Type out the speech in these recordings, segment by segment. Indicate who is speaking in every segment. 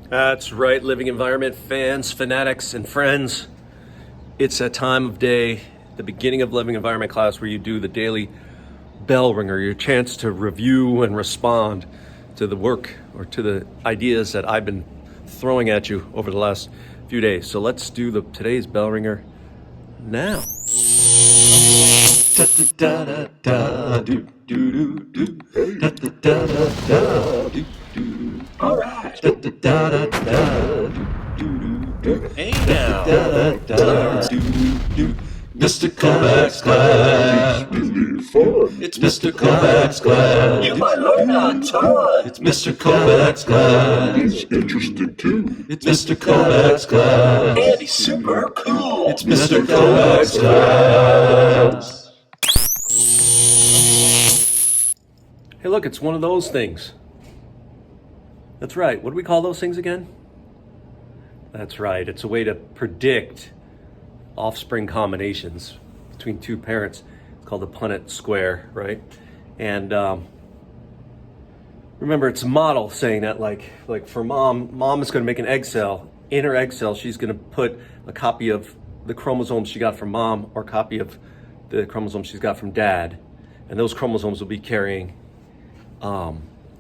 Speaker 1: That's right, living environment fans, fanatics, and friends. It's a time of day, the beginning of living environment class, where you do the daily bell ringer, your chance to review and respond to the work or to the ideas that I've been throwing at you over the last few days. So let's do today's bell ringer now.
Speaker 2: All right.
Speaker 1: Hey now.
Speaker 3: Mr. Kovacs class. It's Mr. Kovacs class.
Speaker 2: You might learn a ton.
Speaker 3: It's Mr. Kovacs class.
Speaker 4: It's interesting too.
Speaker 3: It's Mr. Kovacs class.
Speaker 2: And he's super cool.
Speaker 3: It's Mr. Kovacs class.
Speaker 1: Hey, look, it's one of those things. That's right. What do we call those things again? That's right. It's a way to predict offspring combinations between two parents. It's called the Punnett square, right? And remember, it's a model saying that, like for mom is going to make an egg cell. In her egg cell, she's going to put a copy of the chromosomes she got from mom or a copy of the chromosomes she's got from dad. And those chromosomes will be carrying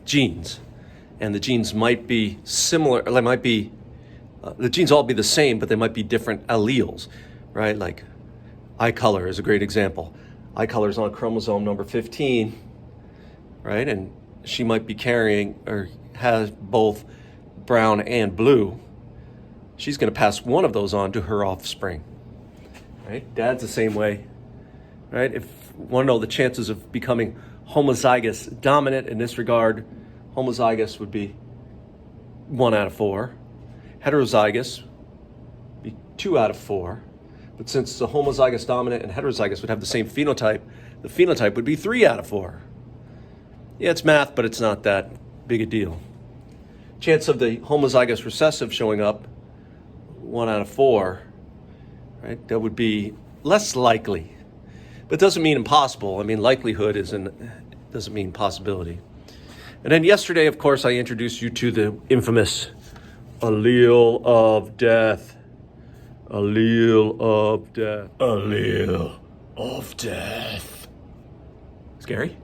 Speaker 1: genes. And the genes might be similar, or they might be, the genes all be the same, but they might be different alleles, right? Like eye color is a great example. Eye color is on chromosome number 15, right? And she might be carrying or has both brown and blue. She's going to pass one of those on to her offspring, right? Dad's the same way, right? If you want to know the chances of becoming homozygous dominant in this regard, homozygous would be 1 out of 4. Heterozygous would be 2 out of 4. But since the homozygous dominant and heterozygous would have the same phenotype, the phenotype would be 3 out of 4. Yeah, it's math, but it's not that big a deal. Chance of the homozygous recessive showing up, 1 out of 4, right? That would be less likely. But it doesn't mean impossible. I mean, likelihood doesn't mean possibility. And then yesterday, of course, I introduced you to the infamous allele of death. Allele of death.
Speaker 3: Allele of death.
Speaker 1: Scary?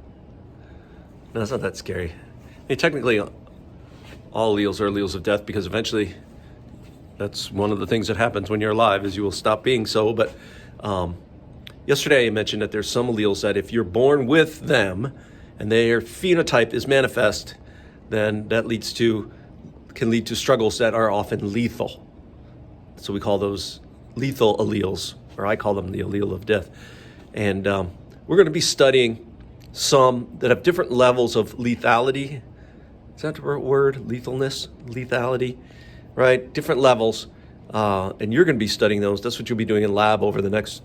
Speaker 1: No, it's not that scary. I mean, technically, all alleles are alleles of death because eventually that's one of the things that happens when you're alive is you will stop being so. But yesterday I mentioned that there's some alleles that if you're born with them and their phenotype is manifest, then that can lead to struggles that are often lethal. So we call those lethal alleles, or I call them the allele of death. And we're going to be studying some that have different levels of lethality. Is that the word? Lethalness? Lethality? Right? Different levels. And you're going to be studying those. That's what you'll be doing in lab over the next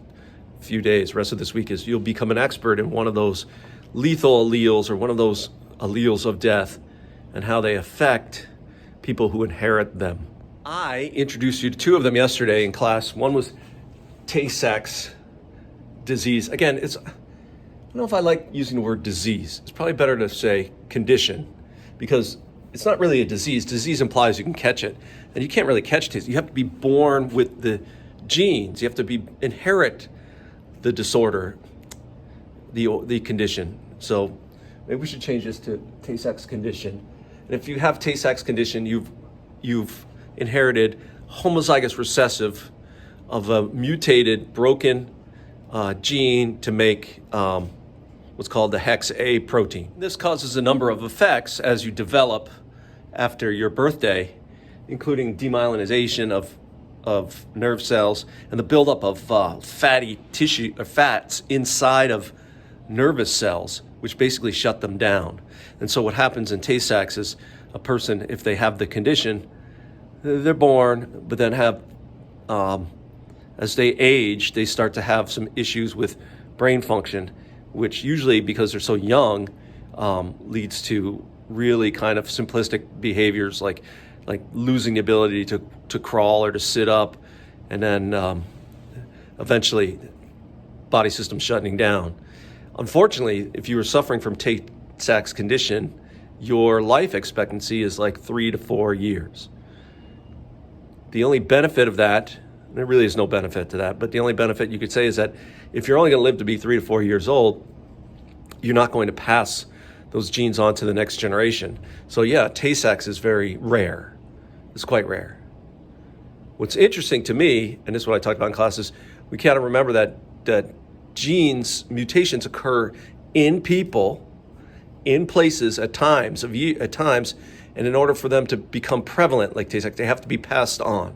Speaker 1: few days. The rest of this week is you'll become an expert in one of those lethal alleles or one of those alleles of death and how they affect people who inherit them. I introduced you to 2 of them yesterday in class. One was Tay-Sachs disease. Again, I don't know if I like using the word disease. It's probably better to say condition because it's not really a disease. Disease implies you can catch it, and you can't really catch it. You have to be born with the genes. You have to inherit the disorder, the condition. So maybe we should change this to Tay-Sachs condition. And if you have Tay-Sachs condition, you've inherited homozygous recessive of a mutated, broken gene to make what's called the Hex A protein. This causes a number of effects as you develop after your birthday, including demyelinization of nerve cells and the buildup of fatty tissue or fats inside of nervous cells, which basically shut them down. And so what happens in Tay-Sachs is a person, if they have the condition, they're born, but then have, as they age, they start to have some issues with brain function, which usually, because they're so young, leads to really kind of simplistic behaviors like losing the ability to crawl or to sit up, and then eventually body system shutting down. Unfortunately, if you were suffering from Tay-Sachs condition, your life expectancy is like 3 to 4 years. the only benefit of that, there really is no benefit to that, but the only benefit you could say is that if you're only going to live to be 3 to 4 years old, you're not going to pass those genes on to the next generation. So yeah, Tay-Sachs is very rare. It's quite rare. What's interesting to me, and this is what I talked about in classes, we kind of remember that genes, mutations occur in people, in places, at times, and in order for them to become prevalent like Tay-Sachs, they have to be passed on.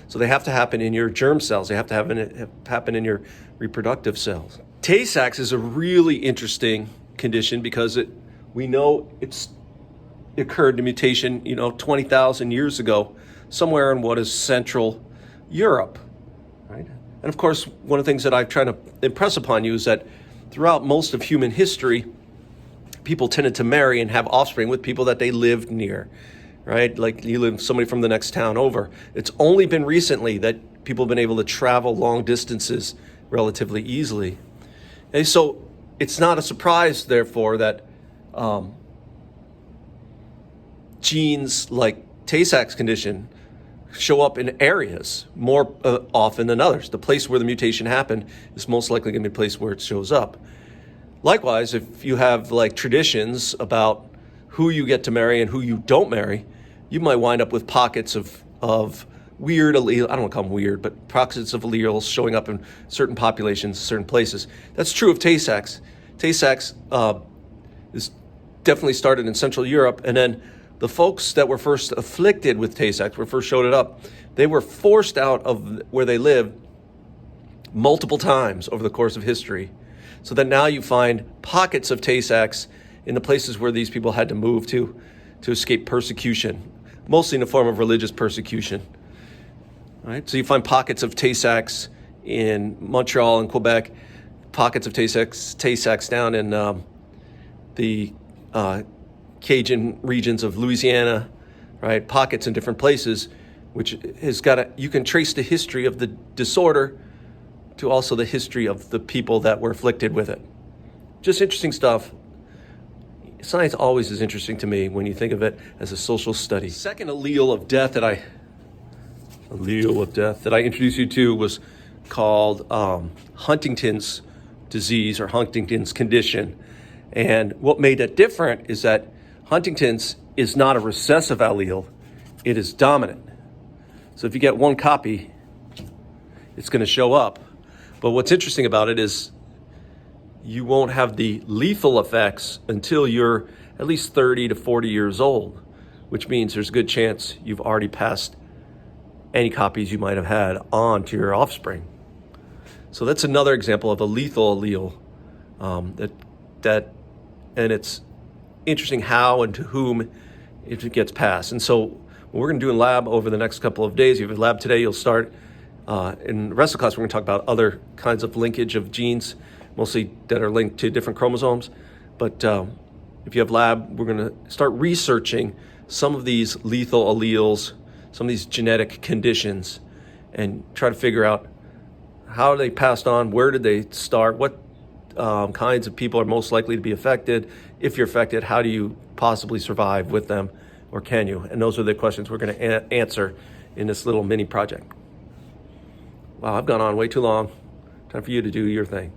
Speaker 1: So they have to happen in your germ cells. They have to happen in your reproductive cells. Tay-Sachs is a really interesting condition because we know it occurred to mutation, 20,000 years ago, somewhere in what is Central Europe, right? And of course, one of the things that I've tried to impress upon you is that throughout most of human history, people tended to marry and have offspring with people that they lived near, right? Like you live somebody from the next town over. It's only been recently that people have been able to travel long distances relatively easily. And so it's not a surprise, therefore, that genes like Tay-Sachs condition show up in areas more often than others. The place where the mutation happened is most likely going to be the place where it shows up. Likewise, if you have like traditions about who you get to marry and who you don't marry, you might wind up with pockets of weird allele, I don't want to call them weird, but pockets of alleles showing up in certain populations, certain places. That's true of Tay-Sachs. Tay-Sachs is definitely started in Central Europe, and then the folks that were first afflicted with Tay-Sachs, were first showed it up, they were forced out of where they lived multiple times over the course of history. So that now you find pockets of Tay-Sachs in the places where these people had to move to escape persecution, mostly in the form of religious persecution. All right? So you find pockets of Tay-Sachs in Montreal and Quebec, pockets of Tay-Sachs down in the Cajun regions of Louisiana, right? Pockets in different places, which has you can trace the history of the disorder to also the history of the people that were afflicted with it. Just interesting stuff. Science always is interesting to me when you think of it as a social study. Second allele of death that I introduced you to was called Huntington's disease or Huntington's condition. And what made it different is that Huntington's is not a recessive allele, it is dominant. So if you get one copy, it's going to show up. But what's interesting about it is you won't have the lethal effects until you're at least 30 to 40 years old, which means there's a good chance you've already passed any copies you might have had on to your offspring. So that's another example of a lethal allele and it's interesting how and to whom it gets passed. And so what we're going to do in lab over the next couple of days, you have a lab today, you'll start in the rest of the class, we're going to talk about other kinds of linkage of genes, mostly that are linked to different chromosomes. But if you have lab, we're going to start researching some of these lethal alleles, some of these genetic conditions, and try to figure out how are they passed on, where did they start, what kinds of people are most likely to be affected. If you're affected, how do you possibly survive with them, or can you? And those are the questions we're going to answer in this little mini project. Wow, I've gone on way too long. Time for you to do your thing.